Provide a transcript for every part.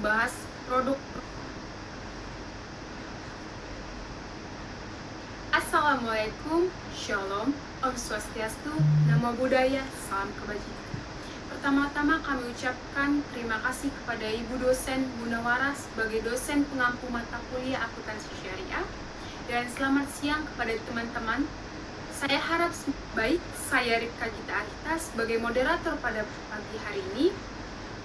bahas produk. Assalamualaikum, Shalom, Om Swastiastu, Namo Buddhaya, Salam Kebajikan. Pertama-tama kami ucapkan terima kasih kepada Ibu dosen Gunawara sebagai dosen pengampu mata kuliah akuntansi syariah. Dan selamat siang kepada teman-teman. Saya harap baik, saya Rifka Gita Arita sebagai moderator pada pagi hari ini.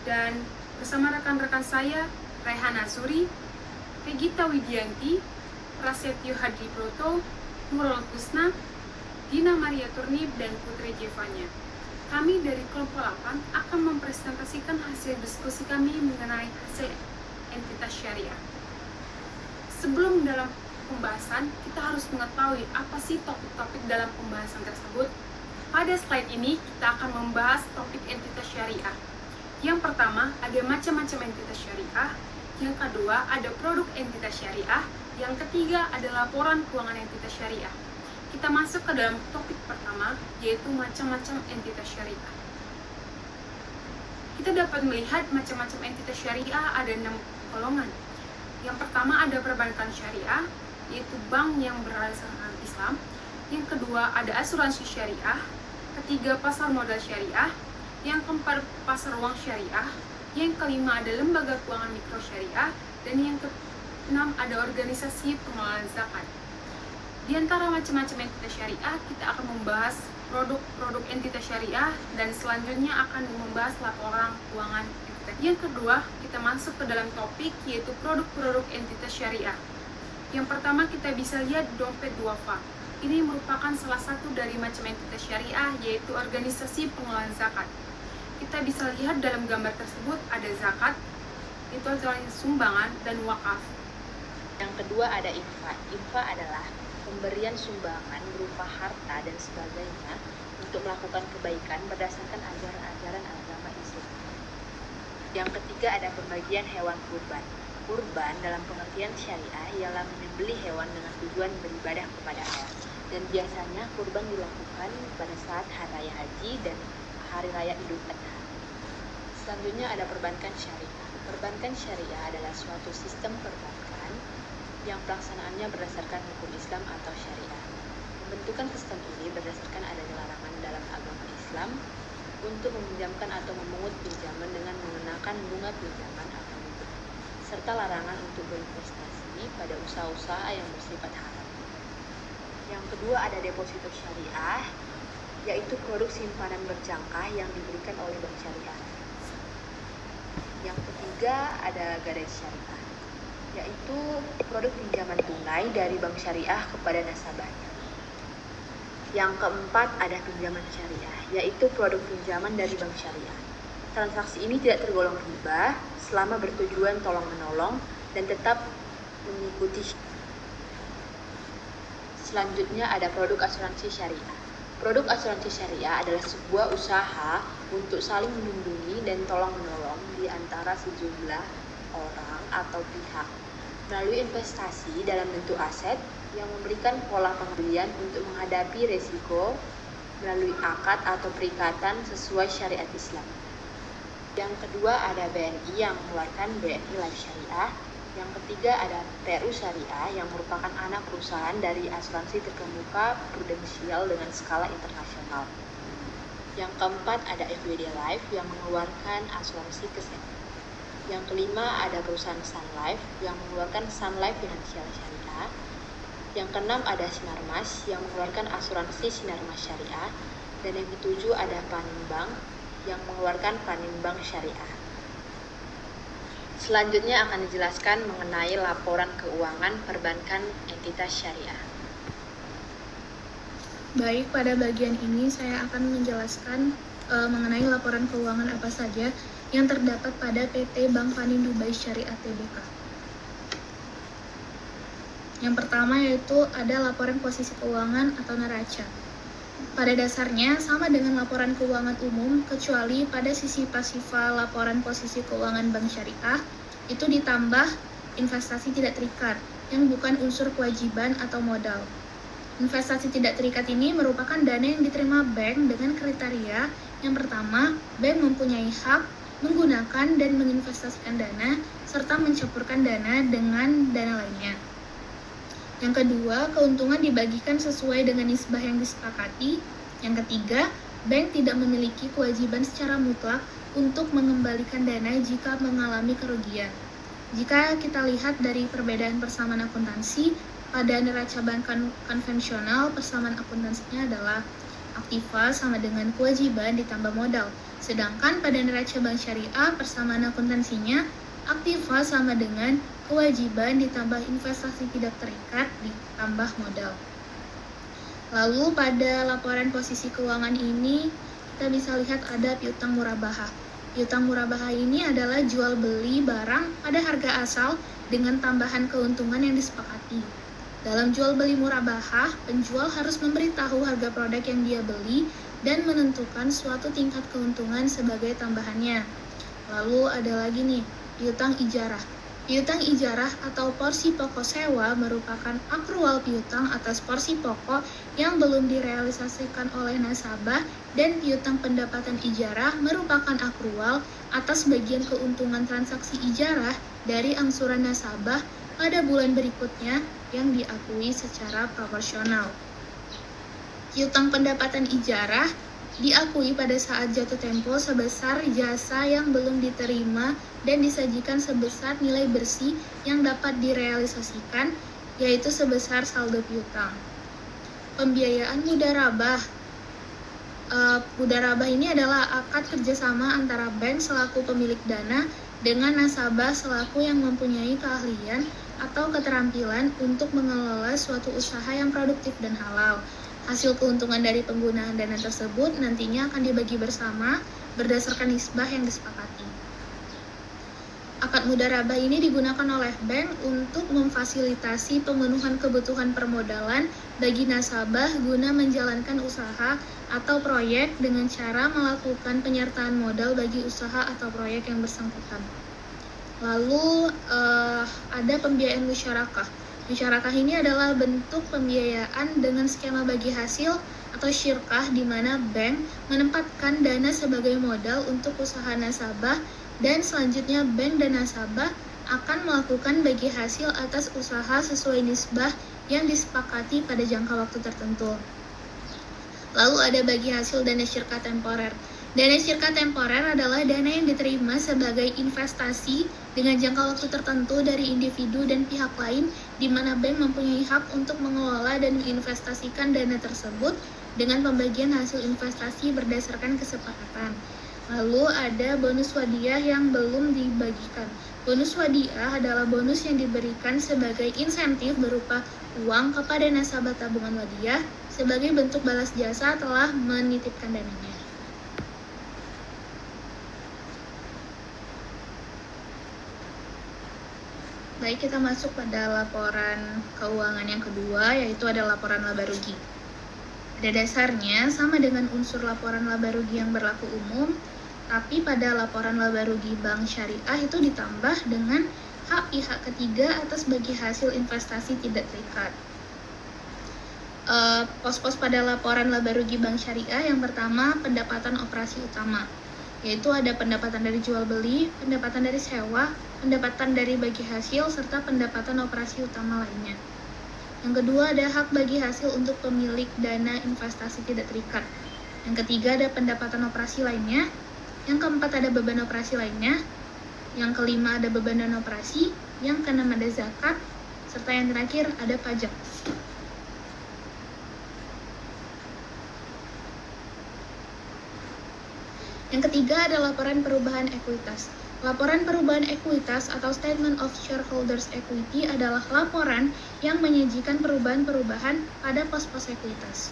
Dan bersama rekan-rekan saya, Rehan Azuri, Regita Widianti, Prasetyo Hadi Proto, Nurul Kusna, Dina Maria Turnip, dan Putri Jevanya. Kami dari kelompok 8 akan mempresentasikan hasil diskusi kami mengenai hasil entitas syariah. Sebelum dalam pembahasan, kita harus mengetahui apa sih topik-topik dalam pembahasan tersebut. Pada slide ini, kita akan membahas topik entitas syariah. Yang pertama, ada macam-macam entitas syariah. Yang kedua, ada produk entitas syariah. Yang ketiga, ada laporan keuangan entitas syariah. Kita masuk ke dalam topik pertama, yaitu macam-macam entitas syariah. Kita dapat melihat macam-macam entitas syariah ada 6 golongan. Yang pertama ada perbankan syariah, yaitu bank yang berdasarkan Islam. Yang kedua ada asuransi syariah. Ketiga pasar modal syariah. Yang keempat pasar uang syariah. Yang kelima ada lembaga keuangan mikro syariah. Dan yang keenam ada organisasi pengelolaan zakat. Di antara macam-macam entitas syariah, kita akan membahas produk-produk entitas syariah dan selanjutnya akan membahas laporan keuangan entitas. Yang kedua, kita masuk ke dalam topik yaitu produk-produk entitas syariah. Yang pertama kita bisa lihat dompet duafa. Ini merupakan salah satu dari macam entitas syariah yaitu organisasi pengelolaan zakat. Kita bisa lihat dalam gambar tersebut ada zakat, itu adalah sumbangan dan wakaf. Yang kedua ada infak. Infak adalah pemberian sumbangan berupa harta dan sebagainya untuk melakukan kebaikan berdasarkan ajaran-ajaran agama Islam. Yang ketiga ada pembagian hewan kurban. Kurban dalam pengertian syariah ialah menyembelih hewan dengan tujuan beribadah kepada Allah. Dan biasanya kurban dilakukan pada saat hari raya haji dan hari raya Idul Adha. Selanjutnya ada perbankan syariah. Perbankan syariah adalah suatu sistem perbankan yang pelaksanaannya berdasarkan hukum Islam atau syariah. Pembentukan sistem ini berdasarkan adanya larangan dalam agama Islam untuk meminjamkan atau memungut pinjaman dengan mengenakan bunga pinjaman atau riba, serta larangan untuk berinvestasi pada usaha-usaha yang bersifat haram. Yang kedua ada deposito syariah, yaitu produk simpanan berjangka yang diberikan oleh bank syariah. Yang ketiga ada gadai syariah, yaitu produk pinjaman tunai dari bank syariah kepada nasabahnya. Yang keempat ada pinjaman syariah, yaitu produk pinjaman dari bank syariah. Transaksi ini tidak tergolong riba selama bertujuan tolong-menolong dan tetap mengikuti. Selanjutnya ada produk asuransi syariah. Produk asuransi syariah adalah sebuah usaha untuk saling melindungi dan tolong-menolong di antara sejumlah orang atau pihak melalui investasi dalam bentuk aset yang memberikan pola pembelian untuk menghadapi resiko melalui akad atau perikatan sesuai syariat Islam. Yang kedua ada BNI yang mengeluarkan BNI Life Syariah. Yang ketiga ada PRU Syariah yang merupakan anak perusahaan dari asuransi terkemuka prudensial dengan skala internasional. Yang keempat ada FWD Life yang mengeluarkan asuransi kesehatan. Yang kelima ada perusahaan Sun Life yang mengeluarkan Sun Life Financial Syariah. Yang keenam ada Sinarmas yang mengeluarkan asuransi Sinarmas Syariah. Dan yang ketujuh ada Paninbank yang mengeluarkan Paninbank Syariah. Selanjutnya akan dijelaskan mengenai laporan keuangan perbankan entitas syariah. Baik, pada bagian ini saya akan menjelaskan mengenai laporan keuangan apa saja yang terdapat pada PT Bank Panin Dubai Syariah Tbk. Yang pertama yaitu ada laporan posisi keuangan atau neraca. Pada dasarnya sama dengan laporan keuangan umum, kecuali pada sisi pasifa laporan posisi keuangan bank syariah, itu ditambah investasi tidak terikat, yang bukan unsur kewajiban atau modal. Investasi tidak terikat ini merupakan dana yang diterima bank dengan kriteria yang pertama, bank mempunyai hak menggunakan dan menginvestasikan dana serta mencampurkan dana dengan dana lainnya. Yang kedua, keuntungan dibagikan sesuai dengan nisbah yang disepakati. Yang ketiga, bank tidak memiliki kewajiban secara mutlak untuk mengembalikan dana jika mengalami kerugian. Jika kita lihat dari perbedaan persamaan akuntansi, pada neraca bank konvensional persamaan akuntansinya adalah aktiva sama dengan kewajiban ditambah modal. Sedangkan pada neraca bank syariah persamaan akuntansinya aktiva sama dengan kewajiban ditambah investasi tidak terikat ditambah modal. Lalu pada laporan posisi keuangan ini kita bisa lihat ada piutang murabahah. Piutang murabahah ini adalah jual beli barang pada harga asal dengan tambahan keuntungan yang disepakati. Dalam jual beli murabahah, penjual harus memberitahu harga produk yang dia beli dan menentukan suatu tingkat keuntungan sebagai tambahannya. Lalu ada lagi nih, piutang ijarah. Piutang ijarah atau porsi pokok sewa merupakan akrual piutang atas porsi pokok yang belum direalisasikan oleh nasabah, dan piutang pendapatan ijarah merupakan akrual atas bagian keuntungan transaksi ijarah dari angsuran nasabah pada bulan berikutnya yang diakui secara proporsional. Piutang pendapatan ijarah diakui pada saat jatuh tempo sebesar jasa yang belum diterima dan disajikan sebesar nilai bersih yang dapat direalisasikan, yaitu sebesar saldo piutang. Pembiayaan mudharabah. Mudharabah ini adalah akad kerjasama antara bank selaku pemilik dana dengan nasabah selaku yang mempunyai keahlian atau keterampilan untuk mengelola suatu usaha yang produktif dan halal. Hasil keuntungan dari penggunaan dana tersebut nantinya akan dibagi bersama berdasarkan nisbah yang disepakati. Akad mudharabah ini digunakan oleh bank untuk memfasilitasi pemenuhan kebutuhan permodalan bagi nasabah guna menjalankan usaha atau proyek dengan cara melakukan penyertaan modal bagi usaha atau proyek yang bersangkutan. Lalu ada pembiayaan musyarakah. Musyarakah ini adalah bentuk pembiayaan dengan skema bagi hasil atau syirkah di mana bank menempatkan dana sebagai modal untuk usaha nasabah, dan selanjutnya bank dan nasabah akan melakukan bagi hasil atas usaha sesuai nisbah yang disepakati pada jangka waktu tertentu. Lalu ada bagi hasil dana syirkah temporer. Dana syirkah temporer adalah dana yang diterima sebagai investasi dengan jangka waktu tertentu dari individu dan pihak lain, di mana bank mempunyai hak untuk mengelola dan menginvestasikan dana tersebut dengan pembagian hasil investasi berdasarkan kesepakatan. Lalu ada bonus wadiah yang belum dibagikan. Bonus wadiah adalah bonus yang diberikan sebagai insentif berupa uang kepada nasabah tabungan wadiah sebagai bentuk balas jasa telah menitipkan dananya. Baik, kita masuk pada laporan keuangan yang kedua, yaitu ada laporan laba rugi. Pada dasarnya sama dengan unsur laporan laba rugi yang berlaku umum, tapi pada laporan laba rugi bank syariah itu ditambah dengan hak pihak ketiga atas bagi hasil investasi tidak terikat. Pos-pos pada laporan laba rugi bank syariah yang pertama pendapatan operasi utama, yaitu ada pendapatan dari jual beli, pendapatan dari sewa, pendapatan dari bagi hasil, serta pendapatan operasi utama lainnya. Yang kedua ada hak bagi hasil untuk pemilik dana investasi tidak terikat. Yang ketiga ada pendapatan operasi lainnya. Yang keempat ada beban operasi lainnya. Yang kelima ada beban non operasi. Yang keenam ada zakat. Serta yang terakhir ada pajak. Yang ketiga ada laporan perubahan ekuitas. Laporan perubahan ekuitas atau Statement of Shareholders Equity adalah laporan yang menyajikan perubahan-perubahan pada pos-pos ekuitas.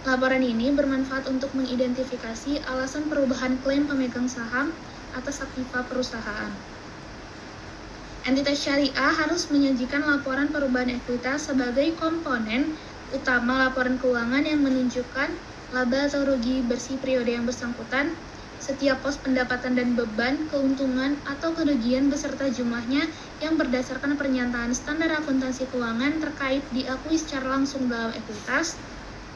Laporan ini bermanfaat untuk mengidentifikasi alasan perubahan klaim pemegang saham atas aktiva perusahaan. Entitas syariah harus menyajikan laporan perubahan ekuitas sebagai komponen utama laporan keuangan yang menunjukkan laba atau rugi bersih periode yang bersangkutan, setiap pos pendapatan dan beban, keuntungan atau kerugian beserta jumlahnya yang berdasarkan pernyataan standar akuntansi keuangan terkait diakui secara langsung dalam ekuitas,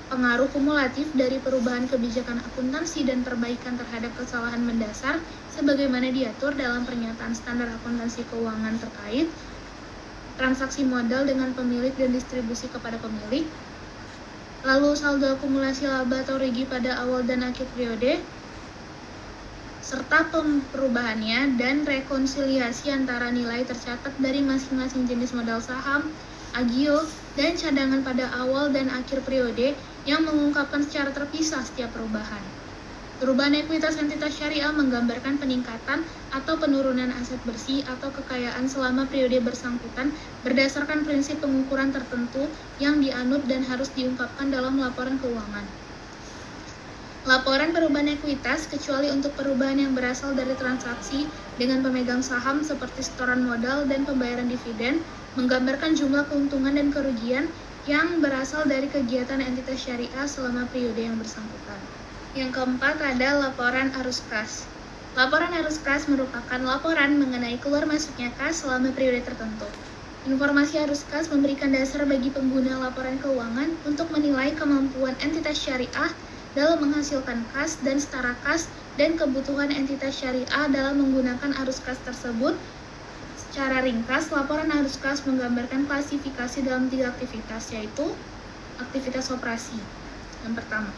pengaruh kumulatif dari perubahan kebijakan akuntansi dan perbaikan terhadap kesalahan mendasar sebagaimana diatur dalam pernyataan standar akuntansi keuangan terkait transaksi modal dengan pemilik dan distribusi kepada pemilik, lalu saldo akumulasi laba atau rugi pada awal dan akhir periode, serta perubahannya dan rekonsiliasi antara nilai tercatat dari masing-masing jenis modal saham, agio, dan cadangan pada awal dan akhir periode yang mengungkapkan secara terpisah setiap perubahan. Perubahan ekuitas entitas syariah menggambarkan peningkatan atau penurunan aset bersih atau kekayaan selama periode bersangkutan berdasarkan prinsip pengukuran tertentu yang dianut dan harus diungkapkan dalam laporan keuangan. Laporan perubahan ekuitas, kecuali untuk perubahan yang berasal dari transaksi dengan pemegang saham seperti setoran modal dan pembayaran dividen, menggambarkan jumlah keuntungan dan kerugian yang berasal dari kegiatan entitas syariah selama periode yang bersangkutan. Yang keempat ada laporan arus kas. Laporan arus kas merupakan laporan mengenai keluar masuknya kas selama periode tertentu. Informasi arus kas memberikan dasar bagi pengguna laporan keuangan untuk menilai kemampuan entitas syariah dalam menghasilkan kas dan setara kas dan kebutuhan entitas syariah dalam menggunakan arus kas tersebut. Secara ringkas, laporan arus kas menggambarkan klasifikasi dalam 3 aktivitas, yaitu aktivitas operasi. Yang pertama,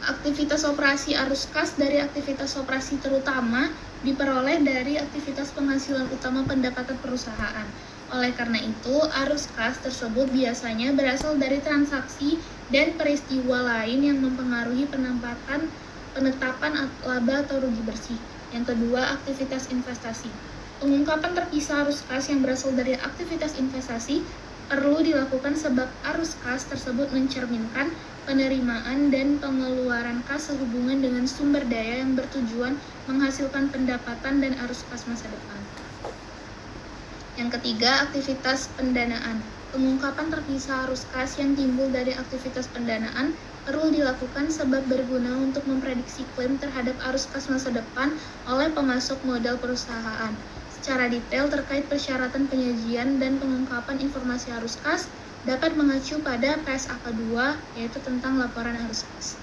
aktivitas operasi arus kas dari aktivitas operasi terutama diperoleh dari aktivitas penghasilan utama pendapatan perusahaan. Oleh karena itu, arus kas tersebut biasanya berasal dari transaksi dan peristiwa lain yang mempengaruhi penetapan laba atau rugi bersih. Yang kedua, aktivitas investasi. Pengungkapan terpisah arus kas yang berasal dari aktivitas investasi perlu dilakukan sebab arus kas tersebut mencerminkan penerimaan dan pengeluaran kas sehubungan dengan sumber daya yang bertujuan menghasilkan pendapatan dan arus kas masa depan. Yang ketiga, aktivitas pendanaan. Pengungkapan terpisah arus kas yang timbul dari aktivitas pendanaan perlu dilakukan sebab berguna untuk memprediksi klaim terhadap arus kas masa depan oleh pemasok modal perusahaan. Secara detail terkait persyaratan penyajian dan pengungkapan informasi arus kas dapat mengacu pada PSAK 2, yaitu tentang laporan arus kas.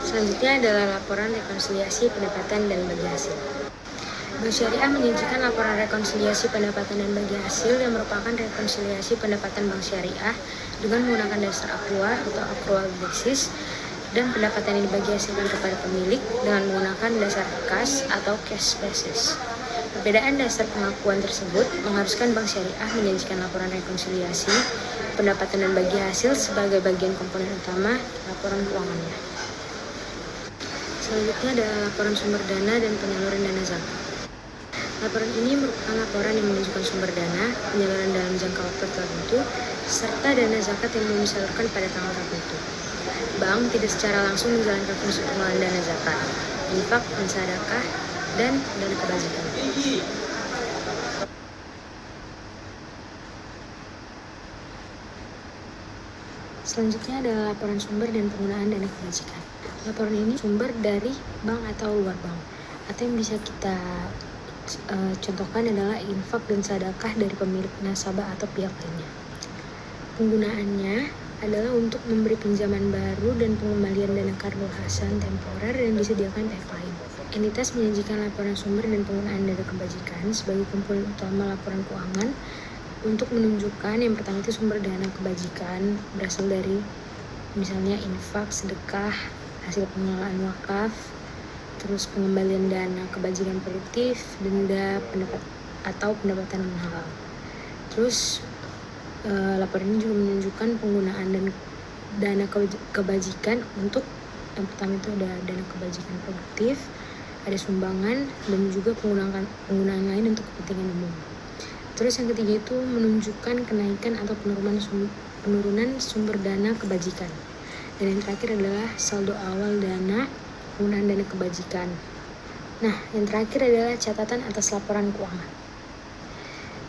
Selanjutnya adalah laporan rekonsiliasi pendapatan dan bagi hasil. Bank Syariah menyajikan laporan rekonsiliasi pendapatan dan bagi hasil yang merupakan rekonsiliasi pendapatan Bank Syariah dengan menggunakan dasar akrual atau accrual basis dan pendapatan yang dibagi hasilkan kepada pemilik dengan menggunakan dasar kas atau cash basis. Perbedaan dasar pengakuan tersebut mengharuskan Bank Syariah menyajikan laporan rekonsiliasi pendapatan dan bagi hasil sebagai bagian komponen utama laporan keuangannya. Selanjutnya adalah laporan sumber dana dan penyaluran dana zakat. Laporan ini merupakan laporan yang menunjukkan sumber dana, penyaluran dalam jangka waktu tertentu, serta dana zakat yang belum disalurkan pada tanggal tertentu. Bank tidak secara langsung menjalankan fungsi pengelolaan dana zakat, infak, dan sedekah, dan dana kebajikan. Selanjutnya adalah laporan sumber dan penggunaan dana kebajikan. Laporan ini sumber dari bank atau luar bank, atau yang bisa kita contohkan adalah infak dan sedekah dari pemilik nasabah atau pihak lainnya. Penggunaannya adalah untuk memberi pinjaman baru dan pengembalian dana kardul hasan temporer yang disediakan pihak lain. Entitas menyajikan laporan sumber dan penggunaan dana kebajikan sebagai komponen utama laporan keuangan untuk menunjukkan yang pertama itu sumber dana kebajikan berasal dari misalnya infak, sedekah, hasil pengelolaan wakaf, terus pengembalian dana kebajikan produktif, denda, pendapatan halal. Terus laporan ini juga menunjukkan penggunaan dana kebajikan untuk yang pertama itu ada dana kebajikan produktif, ada sumbangan, dan juga penggunaan lain untuk kepentingan umum. Terus yang ketiga itu menunjukkan kenaikan atau penurunan sumber dana kebajikan. Dan yang terakhir adalah saldo awal dana, penggunaan dana kebajikan. Nah, yang terakhir adalah catatan atas laporan keuangan.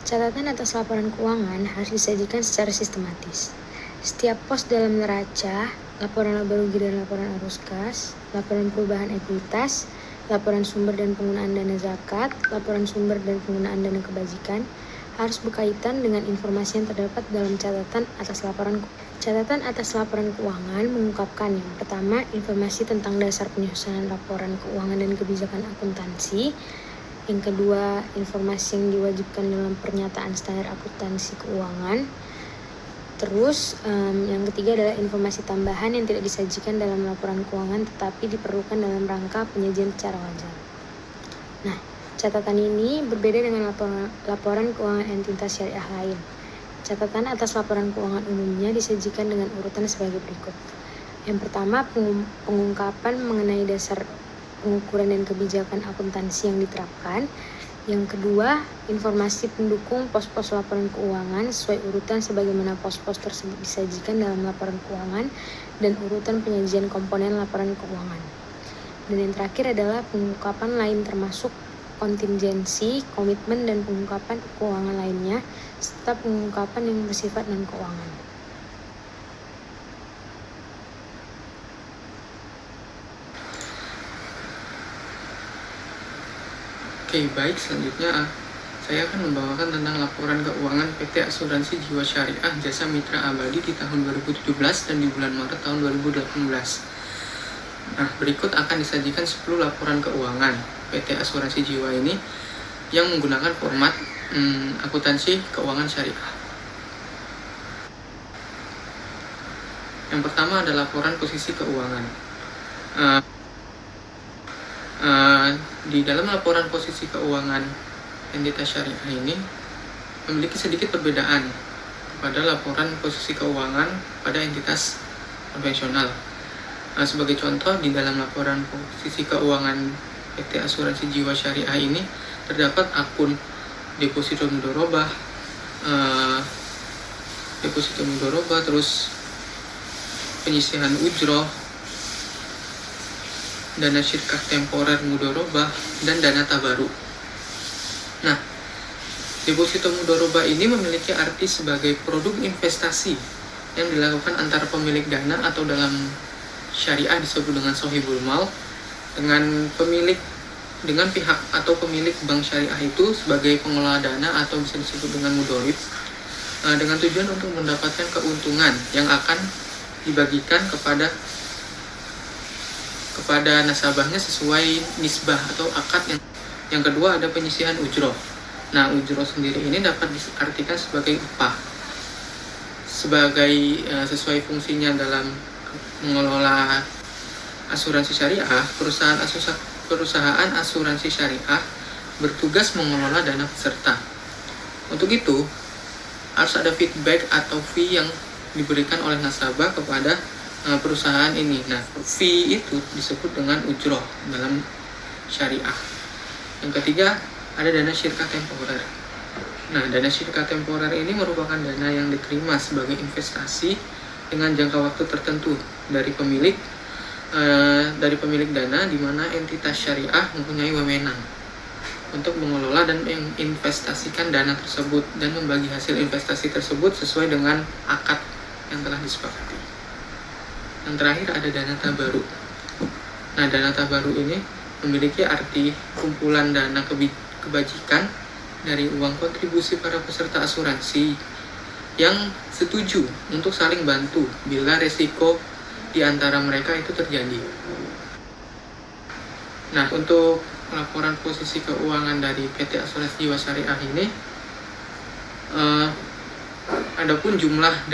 Catatan atas laporan keuangan harus disajikan secara sistematis. Setiap pos dalam neraca, laporan laba rugi dan laporan arus kas, laporan perubahan ekuitas, laporan sumber dan penggunaan dana zakat, laporan sumber dan penggunaan dana kebajikan harus berkaitan dengan informasi yang terdapat dalam catatan atas laporan keuangan. Catatan atas laporan keuangan mengungkapkan yang pertama, informasi tentang dasar penyusunan laporan keuangan dan kebijakan akuntansi. Yang kedua, informasi yang diwajibkan dalam pernyataan standar akuntansi keuangan. Terus, yang ketiga adalah informasi tambahan yang tidak disajikan dalam laporan keuangan tetapi diperlukan dalam rangka penyajian secara wajar. Nah, catatan ini berbeda dengan laporan keuangan entitas syariah lain. Catatan atas laporan keuangan umumnya disajikan dengan urutan sebagai berikut. Yang pertama, pengungkapan mengenai dasar pengukuran dan kebijakan akuntansi yang diterapkan. Yang kedua, informasi pendukung pos-pos laporan keuangan sesuai urutan sebagaimana pos-pos tersebut disajikan dalam laporan keuangan dan urutan penyajian komponen laporan keuangan. Dan yang terakhir adalah pengungkapan lain termasuk kontingensi, komitmen, dan pengungkapan keuangan lainnya, serta pengungkapan yang bersifat non-keuangan. Oke, baik, selanjutnya saya akan membawakan tentang laporan keuangan PT Asuransi Jiwa Syariah Jasa Mitra Abadi di tahun 2017 dan di bulan Maret tahun 2018. Nah, berikut akan disajikan 10 laporan keuangan PT Asuransi Jiwa ini yang menggunakan format akuntansi keuangan syariah. Yang pertama adalah laporan posisi keuangan. Di dalam laporan posisi keuangan entitas syariah ini memiliki sedikit perbedaan pada laporan posisi keuangan pada entitas konvensional. Sebagai contoh, di dalam laporan posisi keuangan PT Asuransi Jiwa Syariah ini terdapat akun deposito mudharabah, terus penyisihan ujroh, dana syirkah temporer mudharabah, dan dana tabaru. Nah, deposito mudharabah ini memiliki arti sebagai produk investasi yang dilakukan antara pemilik dana atau dalam syariah disebut dengan sohibul mal dengan pihak atau pemilik bank syariah itu sebagai pengelola dana atau bisa disebut dengan mudharib, dengan tujuan untuk mendapatkan keuntungan yang akan dibagikan kepada nasabahnya sesuai nisbah atau akad. Yang kedua ada penyisihan ujroh. Nah, ujroh sendiri ini dapat diartikan sebagai upah. Sesuai fungsinya dalam mengelola asuransi syariah, perusahaan asuransi syariah bertugas mengelola dana peserta. Untuk itu, harus ada feedback atau fee yang diberikan oleh nasabah kepada perusahaan ini. Nah, fee itu disebut dengan ujroh dalam syariah. Yang ketiga, ada dana syirkah temporer. Nah, dana syirkah temporer ini merupakan dana yang diterima sebagai investasi dengan jangka waktu tertentu dari pemilik dana, di mana entitas syariah mempunyai wewenang untuk mengelola dan menginvestasikan dana tersebut dan membagi hasil investasi tersebut sesuai dengan akad yang telah disepakati. Yang terakhir ada dana tabaru. Nah, dana tabaru ini memiliki arti kumpulan dana kebajikan dari uang kontribusi para peserta asuransi yang setuju untuk saling bantu bila resiko di antara mereka itu terjadi. Nah, untuk laporan posisi keuangan dari PT Asuransi Jiwa Syariah ini, adapun jumlah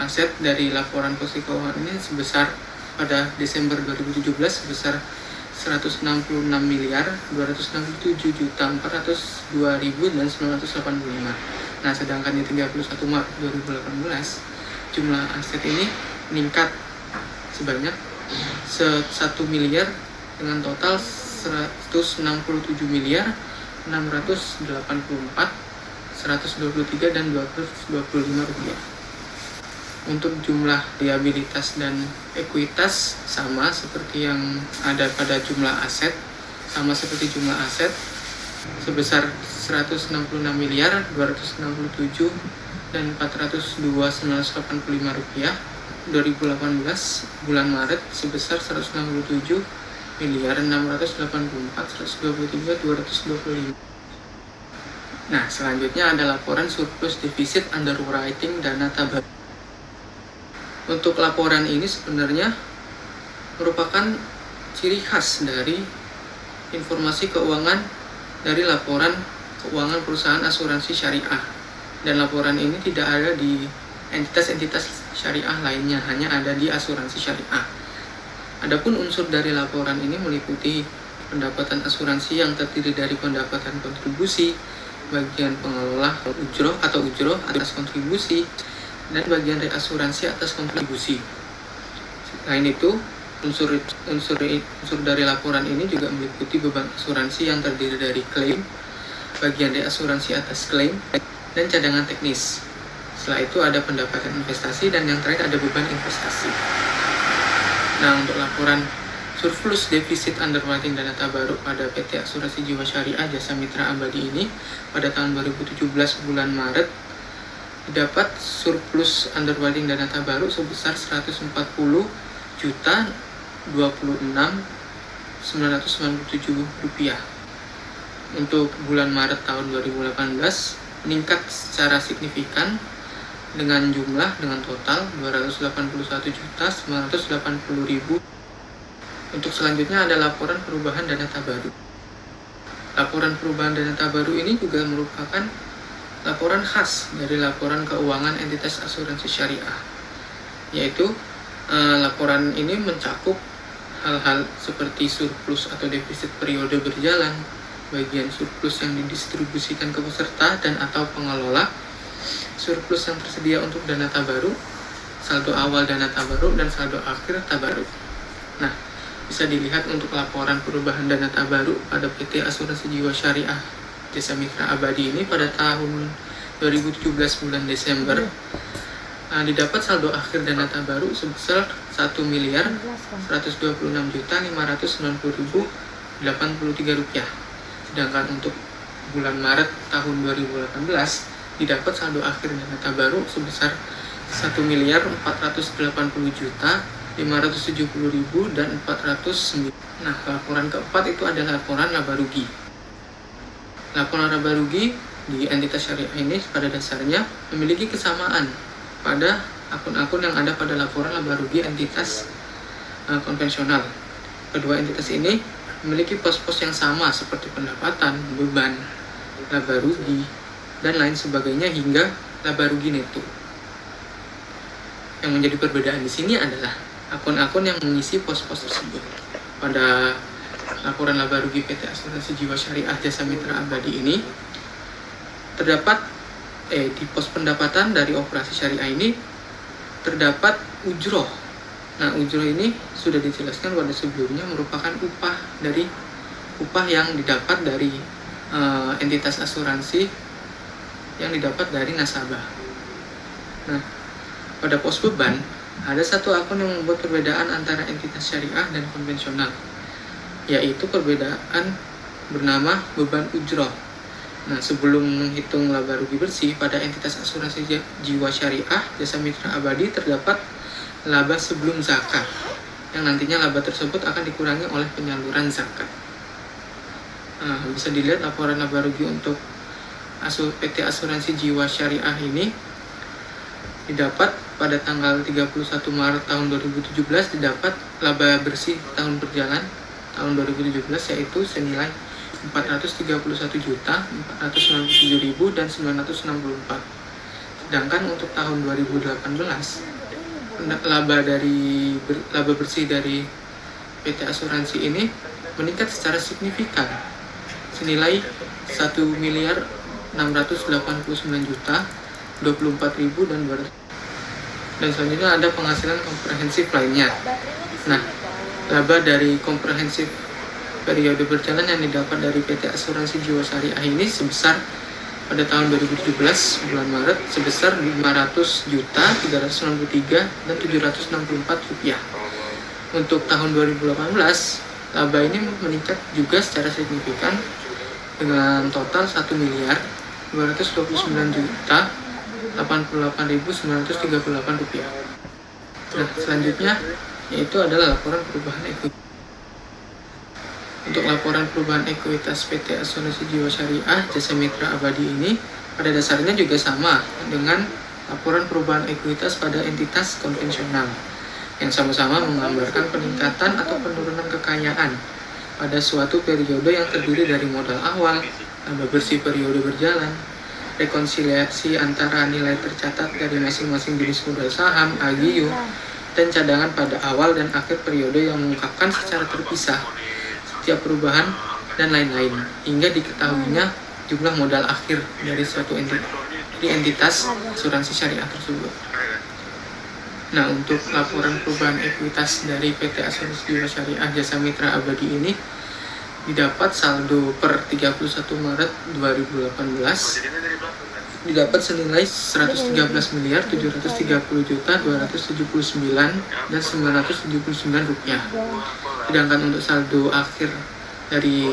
aset dari laporan posisi keuangan ini sebesar pada Desember 2017 sebesar 166.467.402.985. Nah, sedangkan di 31 Maret 2018 jumlah aset ini meningkat sebanyak 1 miliar dengan total 167.684.123 dan 225 rupiah. Untuk jumlah liabilitas dan ekuitas sama seperti yang ada pada jumlah aset, sebesar 166.267 dan 402.985 rupiah. 2018 bulan Maret sebesar 167.684.123.225. Nah, selanjutnya ada laporan surplus defisit underwriting dana tabaru. Untuk laporan ini sebenarnya merupakan ciri khas dari informasi keuangan dari laporan keuangan perusahaan asuransi syariah, dan laporan ini tidak ada di entitas-entitas syariah lainnya, hanya ada di asuransi syariah. Adapun unsur dari laporan ini meliputi pendapatan asuransi yang terdiri dari pendapatan kontribusi, bagian pengelola ujroh atas kontribusi, dan bagian reasuransi atas kontribusi. Selain itu, unsur dari laporan ini juga meliputi beban asuransi yang terdiri dari klaim, bagian reasuransi atas klaim, dan cadangan teknis. Setelah itu ada pendapatan investasi, dan yang terakhir ada beban investasi. Nah, untuk laporan surplus defisit underwriting dana tabaruk pada PT Asuransi Jiwa Syariah Jasa Mitra Abadi ini pada tahun 2017 bulan Maret didapat surplus underwriting dana tabaruk sebesar 140.26.997 rupiah. Untuk bulan Maret tahun 2018 meningkat secara signifikan dengan total 281.980.000. Untuk selanjutnya ada laporan perubahan dana tabaruk. Laporan perubahan dana tabaruk ini juga merupakan laporan khas dari laporan keuangan entitas asuransi syariah, yaitu laporan ini mencakup hal-hal seperti surplus atau defisit periode berjalan, bagian surplus yang didistribusikan ke peserta dan atau pengelola, surplus yang tersedia untuk dana tabaruk, saldo awal dana tabaruk, dan saldo akhir tabaruk. Nah, bisa dilihat untuk laporan perubahan dana tabaruk pada PT Asuransi Jiwa Syariah Jasa Mitra Abadi ini pada tahun 2017 bulan Desember didapat saldo akhir dana tabaruk sebesar 1.126.590.083 rupiah. Sedangkan untuk bulan Maret tahun 2018 didapat saldo akhir dana tabaruk sebesar 1.480.570.409. Nah, laporan keempat itu adalah laporan laba rugi. Laporan laba rugi di entitas syariah ini pada dasarnya memiliki kesamaan pada akun-akun yang ada pada laporan laba rugi entitas konvensional. Kedua entitas ini memiliki pos-pos yang sama seperti pendapatan, beban, laba rugi, dan lain sebagainya hingga laba rugi neto. Yang menjadi perbedaan di sini adalah akun-akun yang mengisi pos-pos tersebut. Pada laporan laba rugi PT Asuransi Jiwa Syariah Jasa Mitra Abadi ini terdapat di pos pendapatan dari operasi syariah ini terdapat ujroh. Nah, ujroh ini sudah dijelaskan pada sebelumnya merupakan upah yang didapat dari entitas asuransi yang didapat dari nasabah. Nah, pada pos beban ada satu akun yang membuat perbedaan antara entitas syariah dan konvensional, yaitu perbedaan bernama beban ujroh. Nah, sebelum menghitung laba rugi bersih pada entitas asuransi jiwa syariah Jasa Mitra Abadi terdapat laba sebelum zakat, yang nantinya laba tersebut akan dikurangi oleh penyaluran zakat. Nah, bisa dilihat laporan laba rugi untuk PT Asuransi Jiwa Syariah ini didapat pada tanggal 31 Maret tahun 2017 didapat laba bersih tahun berjalan tahun 2017 yaitu senilai 431.497.964. Sedangkan untuk tahun 2018 laba bersih dari PT Asuransi ini meningkat secara signifikan senilai 1.689.024.200. Dan selanjutnya ada penghasilan komprehensif lainnya. Nah, laba dari komprehensif periode berjalan yang didapat dari PT Asuransi Jiwa Syariah ini sebesar pada tahun 2017 bulan Maret sebesar 500.393.764 rupiah. Untuk tahun 2018 laba ini meningkat juga secara signifikan dengan total 1.229.088.938 rupiah. Nah, selanjutnya yaitu adalah laporan perubahan ekuitas. Untuk laporan perubahan ekuitas PT Asuransi Jiwa Syariah Jasa Mitra Abadi ini pada dasarnya juga sama dengan laporan perubahan ekuitas pada entitas konvensional yang sama-sama menggambarkan peningkatan atau penurunan kekayaan pada suatu periode yang terdiri dari modal awal, laba bersih periode berjalan, rekonsiliasi antara nilai tercatat dari masing-masing jenis modal saham, AGU, dan cadangan pada awal dan akhir periode yang mengungkapkan secara terpisah setiap perubahan dan lain-lain, hingga diketahuinya jumlah modal akhir dari suatu entitas asuransi syariah tersebut. Nah, untuk laporan perubahan ekuitas dari PT Asuransi Jiwa Syariah Jasa Mitra Abadi ini didapat saldo per 31 Maret 2018 didapat senilai 113 miliar 730 juta 279 dan 979 rupiah. Sedangkan untuk saldo akhir dari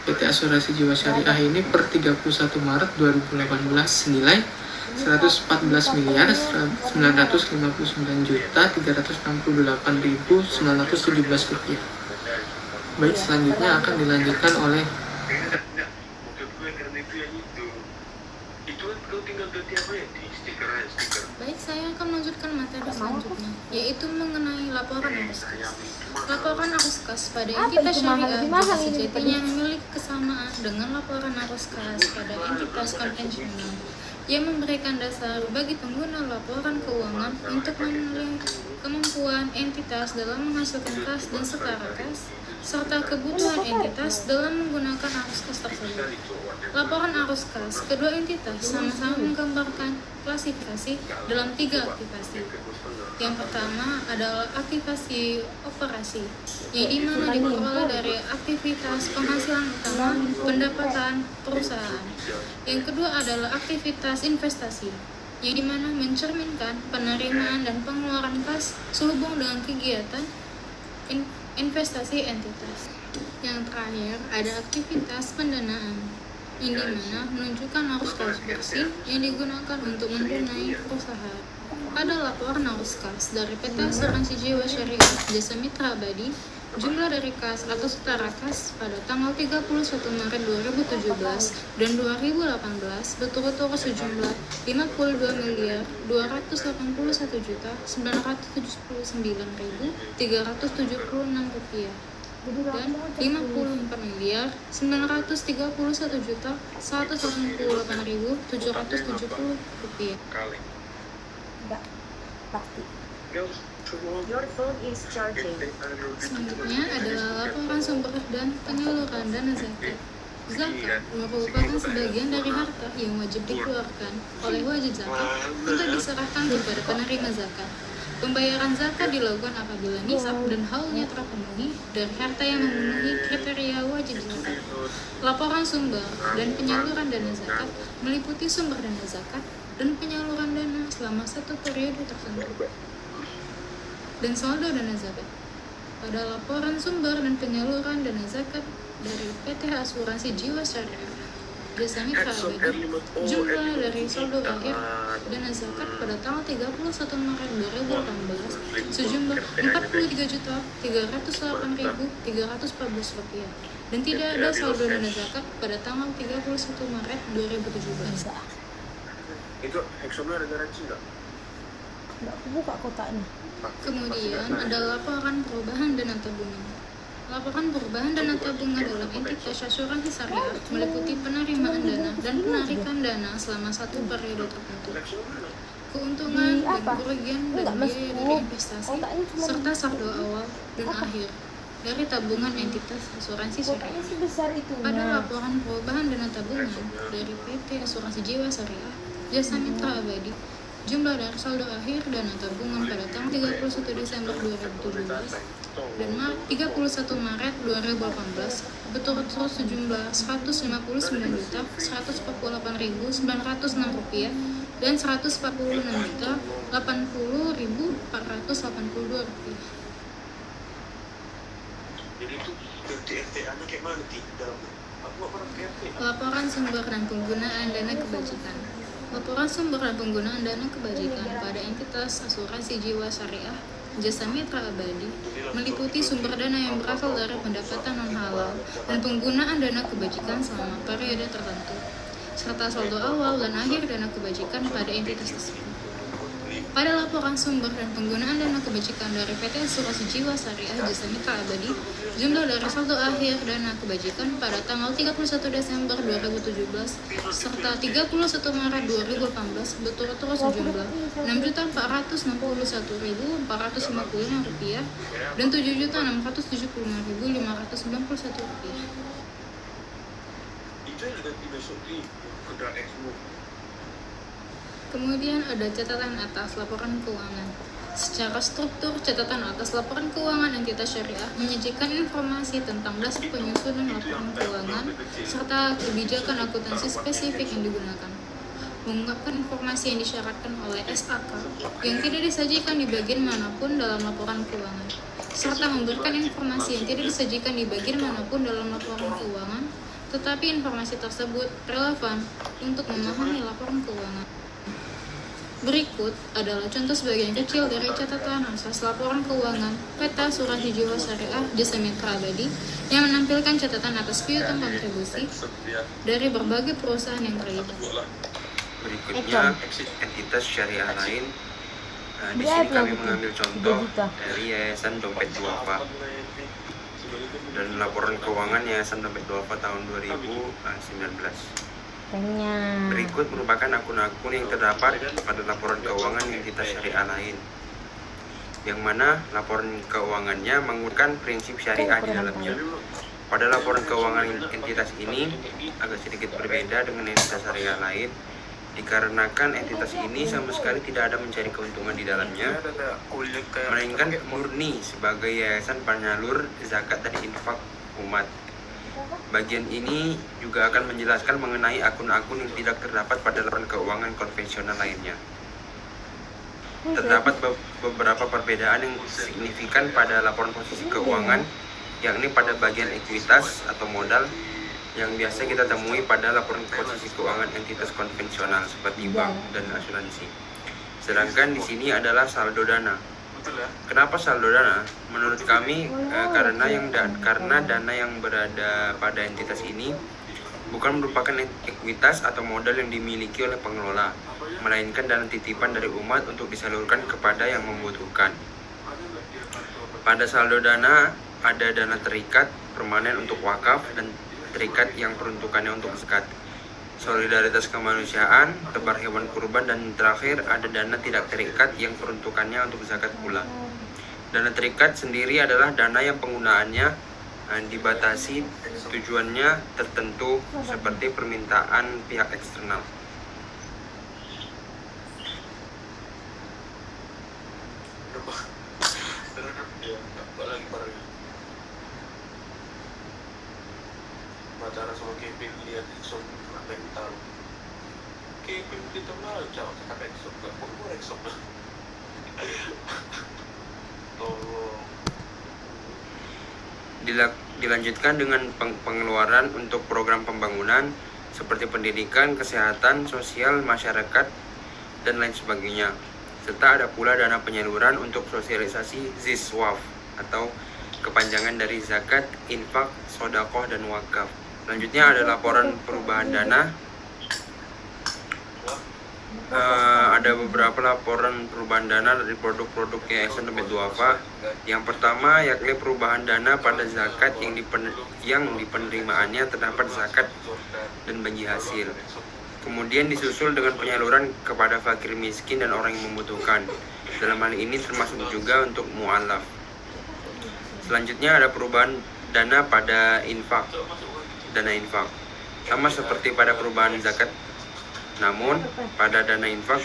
PT Asuransi Jiwa Syariah ini per 31 Maret 2018 senilai 114 miliar 959 juta 368.917 rupiah. Baik, selanjutnya akan dilanjutkan oleh Baik, saya akan melanjutkan materi selanjutnya, yaitu mengenai laporan arus kas. Laporan arus kas pada entitas syariah jika sejatinya memiliki kesamaan dengan laporan arus kas pada entitas konvensional yang memberikan dasar bagi pengguna laporan keuangan untuk menilai kemampuan entitas dalam menghasilkan kas dan setara kas, serta kebutuhan entitas dalam menggunakan arus kas tersebut. Laporan arus kas kedua entitas sama-sama menggambarkan klasifikasi dalam 3 aktivasi. Yang pertama adalah aktivasi operasi, yang dimana diperoleh dari aktivitas penghasilan utama pendapatan perusahaan. Yang kedua adalah aktivitas investasi, yang dimana mencerminkan penerimaan dan pengeluaran kas sehubung dengan kegiatan investasi entitas. Yang terakhir ada aktivitas pendanaan, yang dimana menunjukkan arus kas bersih yang digunakan untuk mendanai perusahaan. Pada laporan arus kas dari PT Asuransi Jiwa Syariah Jasa Mitra Abadi, jumlah dari kas atau setara kas pada tanggal 31 Maret 2017 dan 2018 berturut-turut sejumlah 52 miliar 281 juta 979.376 rupiah dan 54 miliar 931 juta 188.770 rupiah. Selanjutnya adalah laporan sumber dan penyaluran dana zakat. Zakat merupakan sebagian dari harta yang wajib dikeluarkan oleh wajib zakat untuk diserahkan kepada penerima zakat. Pembayaran zakat dilakukan apabila nisab dan haulnya terpenuhi dari harta yang memenuhi kriteria wajib zakat. Laporan sumber dan penyaluran dana zakat meliputi sumber dana zakat dan penyaluran dana selama satu periode tertentu dan saldo dana zakat. Pada laporan sumber dan penyaluran dana zakat dari PT Asuransi Jiwa Syariah Jasa Mitra Abadi, jumlah dari saldo akhir dana zakat pada tanggal 31 Maret 2018 sejumlah 43.308.314 rupiah dan tidak ada saldo dana zakat pada tanggal 31 Maret 2017. Itu Hexomnya ada garansi nggak? Nggak, aku buka kotaknya. Kemudian ada laporan perubahan dana tabungan. Laporan perubahan dana tabungan dalam entitas asuransi syariah meliputi penerimaan dana dan penarikan dana selama satu periode tertentu, keuntungan dan kerugian dan biaya dari investasi, serta saldo awal dan akhir dari tabungan entitas asuransi syariah. Pada laporan perubahan dana tabungan dari PT Asuransi Jiwa Syariah Jasa Mitra Abadi, jumlah dari saldo akhir dana tabungan pada tanggal 31 Desember 2017 dan 31 Maret 2018 berturut-turut sejumlah 159.148.906 rupiah dan 146.080.482 rupiah. Jadi itu ganti RTA-nya kayak mana nanti dalamnya? Aku nggak pernah pakai RTA. Laporan sumber dan penggunaan dana kebajikan. Laporan sumber dan penggunaan dana kebajikan pada entitas asuransi jiwa syariah Jasa Mitra Abadi meliputi sumber dana yang berasal dari pendapatan non halal dan penggunaan dana kebajikan selama periode tertentu. serta saldo awal dan akhir dana kebajikan pada entitas tersebut. Pada laporan sumber dan penggunaan dana kebajikan dari PT Asuransi Jiwa Syariah Jasa Mitra Abadi, jumlah dari saldo akhir dana kebajikan pada tanggal 31 Desember 2017 serta 31 Maret 2018 berturut-turut sejumlah Rp6.461.455 dan Rp7.675.591. Itu yang nanti besok ni kontrak X semua. Kemudian ada catatan atas laporan keuangan. Secara struktur, catatan atas laporan keuangan entitas syariah menyajikan informasi tentang dasar penyusunan laporan keuangan serta kebijakan akuntansi spesifik yang digunakan. Mengungkapkan informasi yang disyaratkan oleh SAK yang tidak disajikan di bagian manapun dalam laporan keuangan, serta memberikan informasi yang tidak disajikan di bagian manapun dalam laporan keuangan, tetapi informasi tersebut relevan untuk memahami laporan keuangan. Berikut adalah contoh sebagian kecil dari catatan asas laporan keuangan PT Asuransi Jiwa Syariah Jasa Mitra Abadi yang menampilkan catatan atas piutang kontribusi dari berbagai perusahaan yang terlibat. Berikutnya entitas syariah lain. Di sini kami mengambil contoh dari Yayasan Dompet Duafa dan laporan keuangan Yayasan Dompet Duafa tahun 2019. Berikut merupakan akun-akun yang terdapat pada laporan keuangan entitas syariah lain, yang mana laporan keuangannya menggunakan prinsip syariah di dalamnya. Pada laporan keuangan entitas ini agak sedikit berbeda dengan entitas syariah lain, dikarenakan entitas ini sama sekali tidak ada mencari keuntungan di dalamnya, melainkan murni sebagai yayasan penyalur zakat dan infak umat. Bagian ini juga akan menjelaskan mengenai akun-akun yang tidak terdapat pada laporan keuangan konvensional lainnya. Terdapat beberapa perbedaan yang signifikan pada laporan posisi keuangan, yakni pada bagian ekuitas atau modal yang biasa kita temui pada laporan posisi keuangan entitas konvensional seperti bank dan asuransi. Sedangkan di sini adalah saldo dana. Kenapa saldo dana? Menurut kami karena dana yang berada pada entitas ini bukan merupakan ekuitas atau modal yang dimiliki oleh pengelola, melainkan dana titipan dari umat untuk disalurkan kepada yang membutuhkan. Pada saldo dana ada dana terikat permanen untuk wakaf dan terikat yang peruntukannya untuk zakat, solidaritas kemanusiaan, tebar hewan kurban, dan terakhir ada dana tidak terikat yang peruntukannya untuk zakat pula. Dana terikat sendiri adalah dana yang penggunaannya dibatasi tujuannya tertentu seperti permintaan pihak eksternal. Bicara sama Kevin lihat Exxon mental. Kevin kita macam cakap Exxon tak pun Exxon lah. Tolong. Dilanjutkan dengan pengeluaran untuk program pembangunan seperti pendidikan, kesehatan, sosial, masyarakat, dan lain sebagainya. Serta ada pula dana penyaluran untuk sosialisasi ZISWAF atau kepanjangan dari zakat, infak, sedekah, dan wakaf. Selanjutnya ada laporan perubahan dana. Ada beberapa laporan perubahan dana dari produk-produk Yayasan Dompet Duafa. Yang pertama yakni perubahan dana pada zakat yang di penerimaannya terdapat zakat dan bagi hasil. Kemudian disusul dengan penyaluran kepada fakir miskin dan orang yang membutuhkan. Dalam hal ini termasuk juga untuk mu'alaf. Selanjutnya ada perubahan dana pada infak. Dana infak sama seperti pada perubahan zakat, namun pada dana infak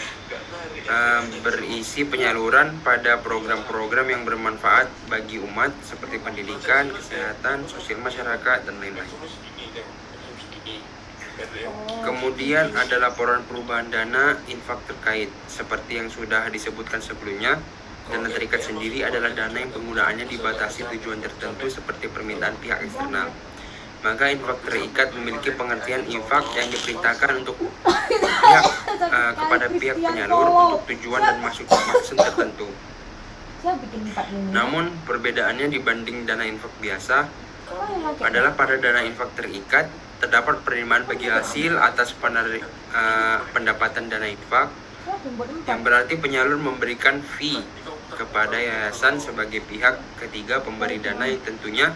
berisi penyaluran pada program-program yang bermanfaat bagi umat seperti pendidikan, kesehatan, sosial masyarakat, dan lain-lain. Kemudian ada laporan perubahan dana infak terkait seperti yang sudah disebutkan sebelumnya. Dana terikat sendiri adalah dana yang penggunaannya dibatasi tujuan tertentu seperti permintaan pihak eksternal. Maka infak terikat memiliki pengertian infak yang diperintahkan untuk kepada pihak penyalur untuk tujuan dan maksud tertentu. Namun perbedaannya dibanding dana infak biasa adalah pada dana infak terikat terdapat penerimaan bagi hasil atas pendapatan dana infak, yang berarti penyalur memberikan fee kepada yayasan sebagai pihak ketiga pemberi dana yang tentunya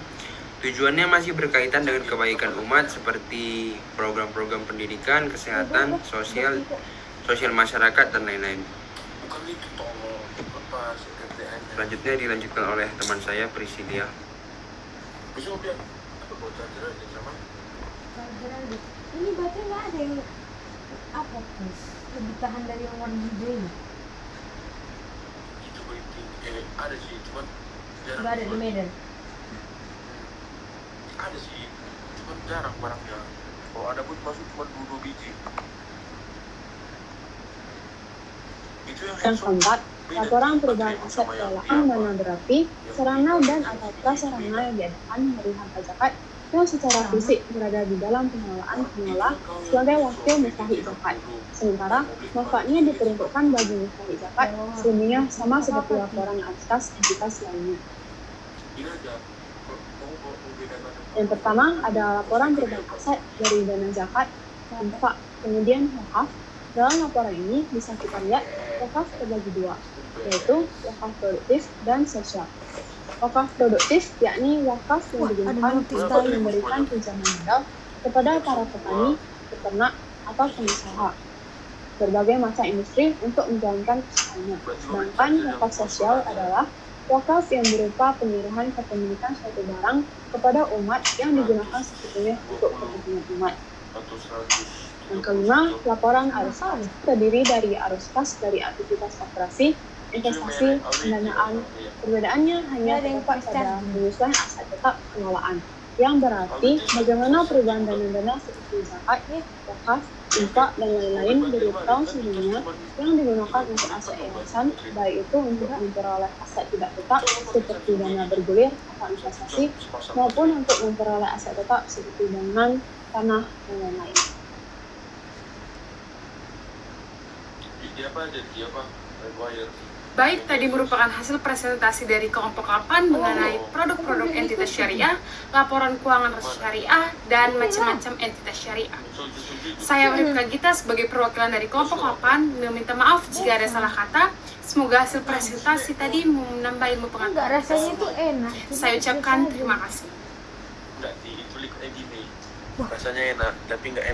tujuannya masih berkaitan dengan kebaikan umat seperti program-program pendidikan, kesehatan, sosial masyarakat, dan lain-lain. Bukan itu toh apa sekretariatnya. Selanjutnya dilanjutkan oleh teman saya Priscilia. Bisa biar apa buat charger aja sama? Ini baterai nggak ada yang apa Pus? Lebih tahan dari yang warna hijau ini. Itu penting. Ada sih, cuman jarang. Nggak ada di Medan. Ada sih, cuman jarang barangnya. Kalau ada pun masuk cuma 2 biji. Itu yang Yang keempat, laporan perubahan aset pelelangan dana berapi, sarana dan atau prasarana yang diadakan dari harta zakat yang secara fisik berada di dalam pengelolaan pengelola sebagai wakil mustahik zakat. Sementara manfaatnya diperuntukkan bagi mustahik zakat sehingga sama seperti laporan atas entitas lainnya. ini aja. Yang pertama ada laporan perubahan aset dari dana zakat, infak, kemudian wakaf. Dalam laporan ini bisa kita lihat wakaf terbagi dua, yaitu wakaf produktif dan sosial. Wakaf produktif yakni wakaf yang digunakan untuk memberikan pinjaman modal kepada para petani, peternak, atau pengusaha berbagai macam industri untuk menjalankan usahanya. Sedangkan wakaf sosial adalah wakaf yang berupa penyerahan kepemilikan suatu barang kepada umat yang digunakan sepenuhnya untuk kepentingan umat. Yang kelima, laporan arus kas terdiri dari arus kas dari aktivitas operasi, investasi, pendanaan. Perbedaannya hanya terdapat pada penyesuaian aset tetap pengelolaan, yang berarti bagaimana perubahan dana-dana seperti zakat, wakaf, infak, dan lain-lain dari tahun sebelumnya yang digunakan untuk aset yayasan, baik itu untuk memperoleh aset tidak tetap seperti dana bergulir atau investasi, maupun untuk memperoleh aset tetap seperti bangunan, tanah, dan lain-lain. Baik, tadi merupakan hasil presentasi dari kelompok 8 mengenai produk-produk entitas syariah, laporan keuangan syariah, dan macam-macam entitas syariah. Saya Rifka Gita sebagai perwakilan dari kelompok 8 meminta maaf jika ada salah kata. Semoga hasil presentasi tadi menambah ilmu pengetahuan. Rasanya itu enak. Saya ucapkan terima kasih. Enggak, ditulis kayak gini. Rasanya enak, tapi enggak enak.